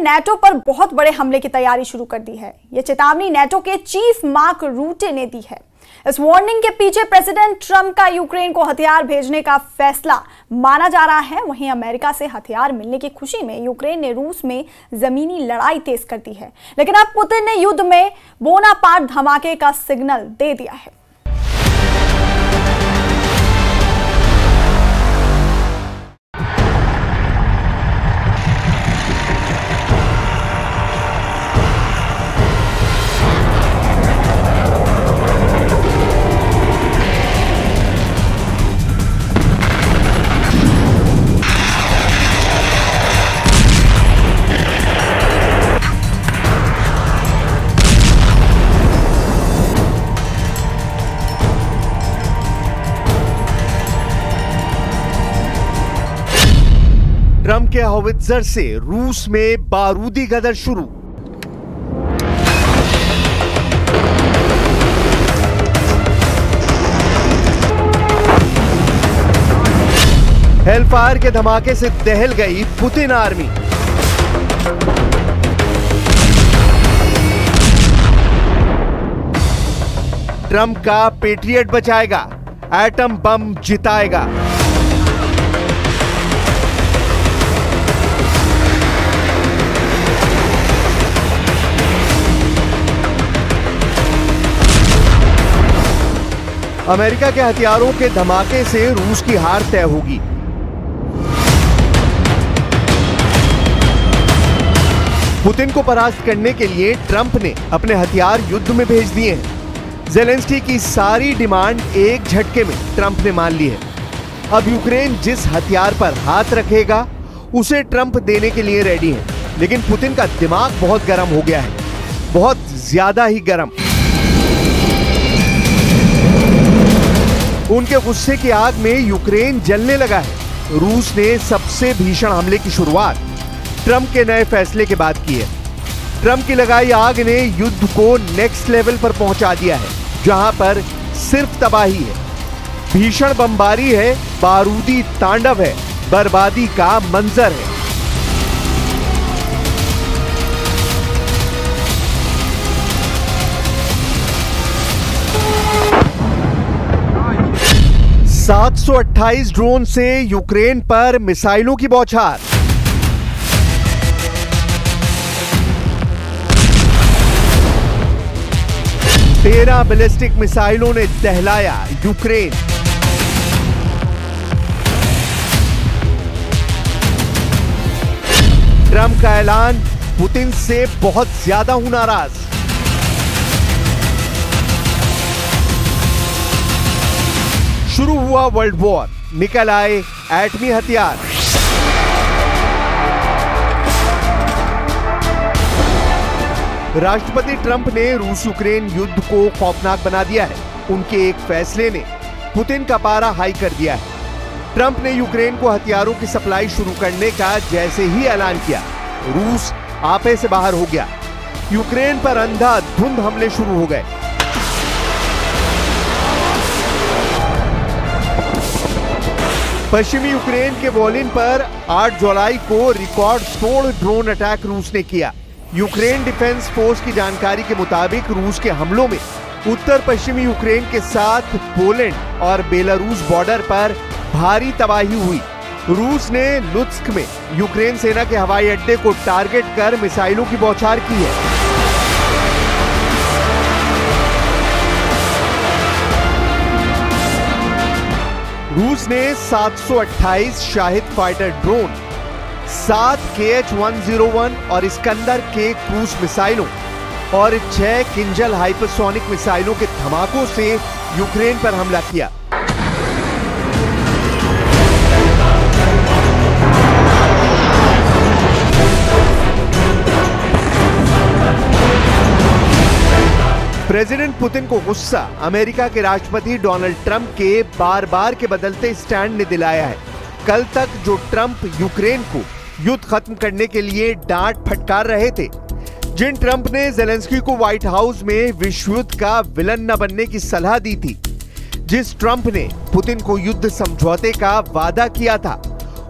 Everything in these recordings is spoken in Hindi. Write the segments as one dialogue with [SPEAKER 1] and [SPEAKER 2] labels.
[SPEAKER 1] नेटो पर बहुत बड़े हमले की तैयारी शुरू कर दी है। यह चेतावनी नेटो के चीफ मार्क रूटे ने दी है। इस वार्निंग के पीछे प्रेसिडेंट ट्रंप का यूक्रेन को हथियार भेजने का फैसला माना जा रहा है। वहीं अमेरिका से हथियार मिलने की खुशी में यूक्रेन ने रूस में जमीनी लड़ाई तेज कर दी है, लेकिन अब पुतिन ने युद्ध में बोनापार्ट धमाके का सिग्नल दे दिया है।
[SPEAKER 2] ट्रंप के हाउवित्जर से रूस में बारूदी गदर शुरू। हेलफायर के धमाके से दहल गई पुतिन आर्मी। ट्रंप का पेट्रियट बचाएगा, एटम बम जिताएगा। अमेरिका के हथियारों के धमाके से रूस की हार तय होगी। पुतिन को परास्त करने के लिए ट्रंप ने अपने हथियार युद्ध में भेज दिए हैं। ज़ेलेंस्की की सारी डिमांड एक झटके में ट्रंप ने मान ली है। अब यूक्रेन जिस हथियार पर हाथ रखेगा उसे ट्रंप देने के लिए रेडी है, लेकिन पुतिन का दिमाग बहुत गर्म हो गया है, बहुत ज्यादा ही गर्म। उनके गुस्से की आग में यूक्रेन जलने लगा है। रूस ने सबसे भीषण हमले की शुरुआत ट्रंप के नए फैसले के बाद की है। ट्रंप की लगाई आग ने युद्ध को नेक्स्ट लेवल पर पहुंचा दिया है, जहां पर सिर्फ तबाही है, भीषण बमबारी है, बारूदी तांडव है, बर्बादी का मंजर है। $728 ड्रोन से यूक्रेन पर मिसाइलों की बौछार। तेरह बैलिस्टिक मिसाइलों ने दहलाया यूक्रेन। ट्रंप का ऐलान पुतिन से बहुत ज्यादा हूं नाराज। शुरू हुआ वर्ल्ड वॉर, निकल आए एटमी हथियार। राष्ट्रपति ट्रंप ने रूस यूक्रेन युद्ध को खौफनाक बना दिया है। उनके एक फैसले ने पुतिन का पारा हाई कर दिया है। ट्रंप ने यूक्रेन को हथियारों की सप्लाई शुरू करने का जैसे ही ऐलान किया, रूस आपे से बाहर हो गया। यूक्रेन पर अंधाधुंध हमले शुरू हो गए। पश्चिमी यूक्रेन के वोलिन पर 8 जुलाई को रिकॉर्ड तोड़ ड्रोन अटैक रूस ने किया। यूक्रेन डिफेंस फोर्स की जानकारी के मुताबिक रूस के हमलों में उत्तर पश्चिमी यूक्रेन के साथ पोलैंड और बेलारूस बॉर्डर पर भारी तबाही हुई। रूस ने लुत्स्क में यूक्रेन सेना के हवाई अड्डे को टारगेट कर मिसाइलों की बौछार की है। रूस ने 728 शाहिद फाइटर ड्रोन, 7 KH-101 और इस्कंदर के क्रूज मिसाइलों और 6 किंजल हाइपरसोनिक मिसाइलों के धमाकों से यूक्रेन पर हमला किया। प्रेसिडेंट पुतिन को गुस्सा अमेरिका के राष्ट्रपति डोनाल्ड ट्रंप के बार बार के बदलते स्टैंड ने दिलाया है। कल तक जो ट्रंप यूक्रेन को युद्ध खत्म करने के लिए डांट फटकार रहे थे, जिन ट्रंप ने ज़ेलेंस्की को व्हाइट हाउस में विश्व युद्ध का विलन न बनने की सलाह दी थी, जिस ट्रंप ने पुतिन को युद्ध समझौते का वादा किया था,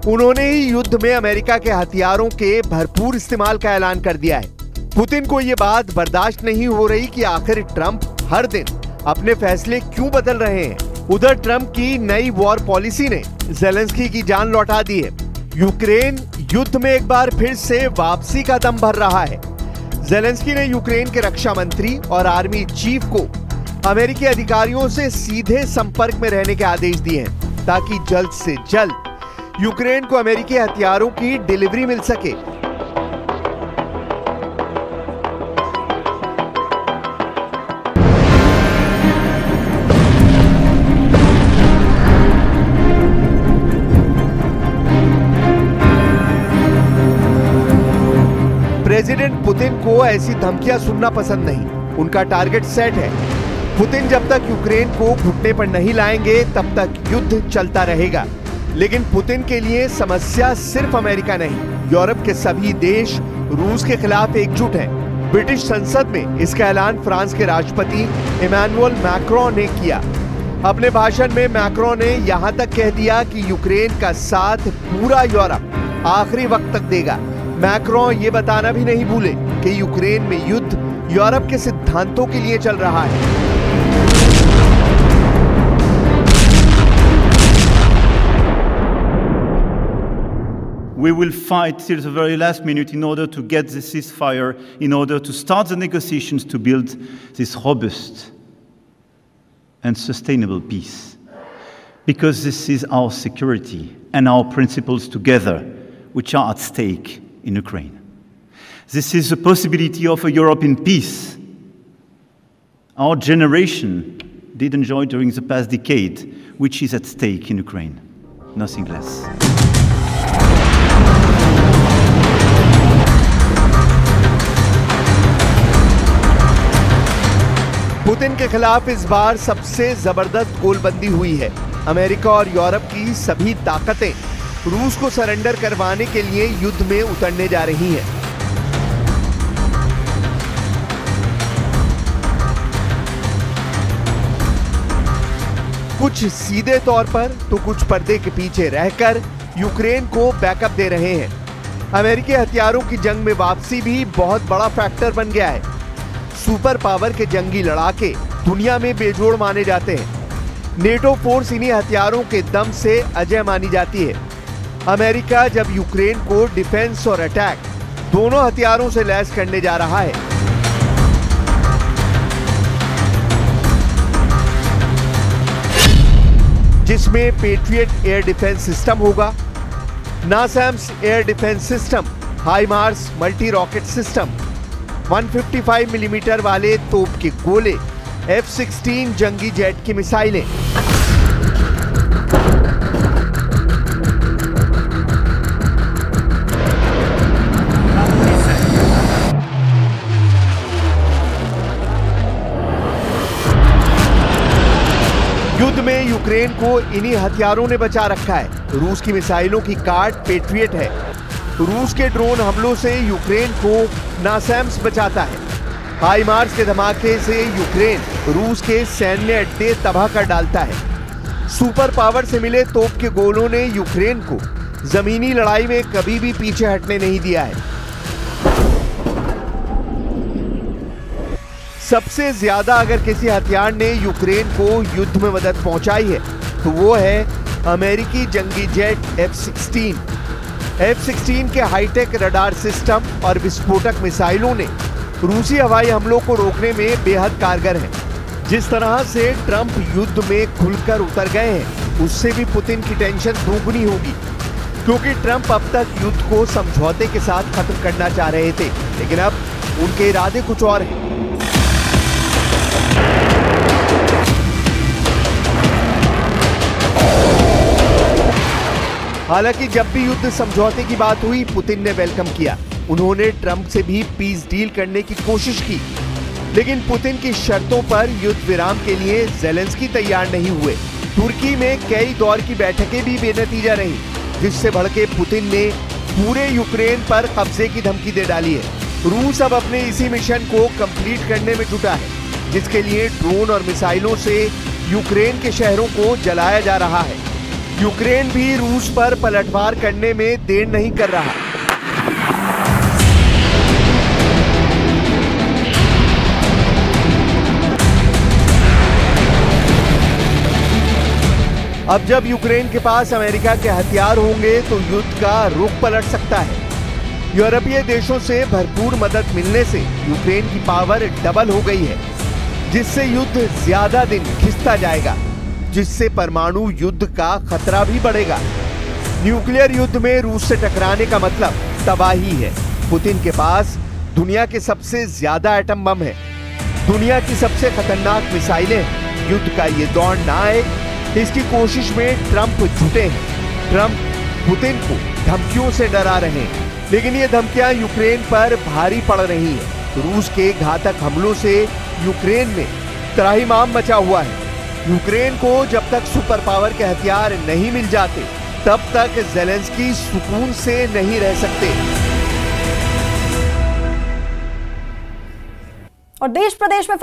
[SPEAKER 2] उन्होंने ही युद्ध में अमेरिका के हथियारों के भरपूर इस्तेमाल का ऐलान कर दिया है। पुतिन को ये बात बर्दाश्त नहीं हो रही कि आखिर ट्रंप हर दिन अपने फैसले क्यों बदल रहे हैं। उधर ट्रंप की नई वॉर पॉलिसी ने ज़ेलेंस्की की जान लौटा दी है। यूक्रेन युद्ध में एक बार फिर से वापसी का दम भर रहा है। ज़ेलेंस्की ने यूक्रेन के रक्षा मंत्री और आर्मी चीफ को अमेरिकी अधिकारियों से सीधे संपर्क में रहने के आदेश दिए हैं ताकि जल्द से जल्द यूक्रेन को अमेरिकी हथियारों की डिलीवरी मिल सके। प्रेसिडेंट पुतिन को ऐसी धमकियां सुनना पसंद नहीं। उनका टारगेट सेट है। पुतिन जब तक यूक्रेन को घुटने पर नहीं लाएंगे तब तक युद्ध चलता रहेगा। लेकिन पुतिन के लिए समस्या सिर्फ अमेरिका नहीं, यूरोप के सभी देश रूस के खिलाफ एकजुट हैं। ब्रिटिश संसद में इसका ऐलान फ्रांस के राष्ट्रपति इमैनुअल मैक्रोन ने किया। अपने भाषण में मैक्रोन ने यहां तक कह दिया कि यूक्रेन का साथ पूरा यूरोप आखिरी वक्त तक देगा। मैक्रोन ये बताना भी नहीं भूले कि यूक्रेन में युद्ध यूरोप के सिद्धांतों के लिए चल रहा है।
[SPEAKER 3] We will fight till the very last minute in order to get the ceasefire, in order to start the negotiations to build this robust and sustainable peace. Because this is our security and our principles together which are at stake in Ukraine. This is the possibility of a Europe in peace. Our generation did enjoy during the past decade, which is at stake in Ukraine. Nothing less.
[SPEAKER 2] Putin के खिलाफ इस बार सबसे जबरदस्त गोलबंदी हुई है। अमेरिका और यूरोप की सभी ताकतें रूस को सरेंडर करवाने के लिए युद्ध में उतरने जा रही हैं। कुछ सीधे तौर पर तो कुछ पर्दे के पीछे रहकर यूक्रेन को बैकअप दे रहे हैं। अमेरिकी हथियारों की जंग में वापसी भी बहुत बड़ा फैक्टर बन गया है। सुपर पावर के जंगी लड़ाके दुनिया में बेजोड़ माने जाते हैं। नेटो फोर्स इन्हीं हथियारों के दम से अजय मानी जाती है। अमेरिका जब यूक्रेन को डिफेंस और अटैक दोनों हथियारों से लैस करने जा रहा है, जिसमें पेट्रियट एयर डिफेंस सिस्टम होगा, NASAMS air defence system, HIMARS multi rocket system, 155 millimetre वाले तोप के गोले, F-16 जंगी जेट की मिसाइलें। युद्ध में यूक्रेन को इन्हीं हथियारों ने बचा रखा है। रूस की मिसाइलों की काट पेट्रियट है। रूस के ड्रोन हमलों से यूक्रेन को नासैम्स बचाता है। हाइमार्स के धमाके से यूक्रेन रूस के सैन्य अड्डे तबाह कर डालता है। सुपर पावर से मिले तोप के गोलों ने यूक्रेन को जमीनी लड़ाई में कभी भी पीछे हटने नहीं दिया है। सबसे ज्यादा अगर किसी हथियार ने यूक्रेन को युद्ध में मदद पहुंचाई है तो वो है अमेरिकी जंगी जेट F-16। F-16 के हाईटेक रडार सिस्टम और विस्फोटक मिसाइलों ने रूसी हवाई हमलों को रोकने में बेहद कारगर हैं। जिस तरह से ट्रंप युद्ध में खुलकर उतर गए हैं, उससे भी पुतिन की टेंशन दोगुनी होगी, क्योंकि ट्रंप अब तक युद्ध को समझौते के साथ खत्म करना चाह रहे थे, लेकिन अब उनके इरादे कुछ और हैं। हालांकि जब भी युद्ध समझौते की बात हुई, पुतिन ने वेलकम किया। उन्होंने ट्रंप से भी पीस डील करने की कोशिश की, लेकिन पुतिन की शर्तों पर युद्ध विराम के लिए ज़ेलेंस्की तैयार नहीं हुए। तुर्की में कई दौर की बैठकें भी बेनतीजा रही, जिससे भड़के पुतिन ने पूरे यूक्रेन पर कब्जे की धमकी दे डाली है। रूस अब अपने इसी मिशन को कंप्लीट करने में जुटा है, जिसके लिए ड्रोन और मिसाइलों से यूक्रेन के शहरों को जलाया जा रहा है। यूक्रेन भी रूस पर पलटवार करने में देर नहीं कर रहा। अब जब यूक्रेन के पास अमेरिका के हथियार होंगे तो युद्ध का रुख पलट सकता है। यूरोपीय देशों से भरपूर मदद मिलने से यूक्रेन की पावर डबल हो गई है, जिससे युद्ध ज्यादा दिन खिंचता जाएगा, जिससे परमाणु युद्ध का खतरा भी बढ़ेगा। न्यूक्लियर युद्ध में रूस से टकराने का मतलब तबाही है। पुतिन के पास दुनिया के सबसे ज्यादा एटम बम है, दुनिया की सबसे खतरनाक मिसाइलें हैं। युद्ध का ये दौर ना आए, इसकी कोशिश में ट्रंप जुटे हैं। ट्रंप पुतिन को धमकियों से डरा रहे हैं, लेकिन ये धमकियां यूक्रेन पर भारी पड़ रही हैं। रूस के घातक हमलों से यूक्रेन में त्राहिमाम मचा हुआ है। यूक्रेन को जब तक सुपर पावर के हथियार नहीं मिल जाते, तब तक ज़ेलेंस्की सुकून से नहीं रह सकते।
[SPEAKER 1] और देश प्रदेश में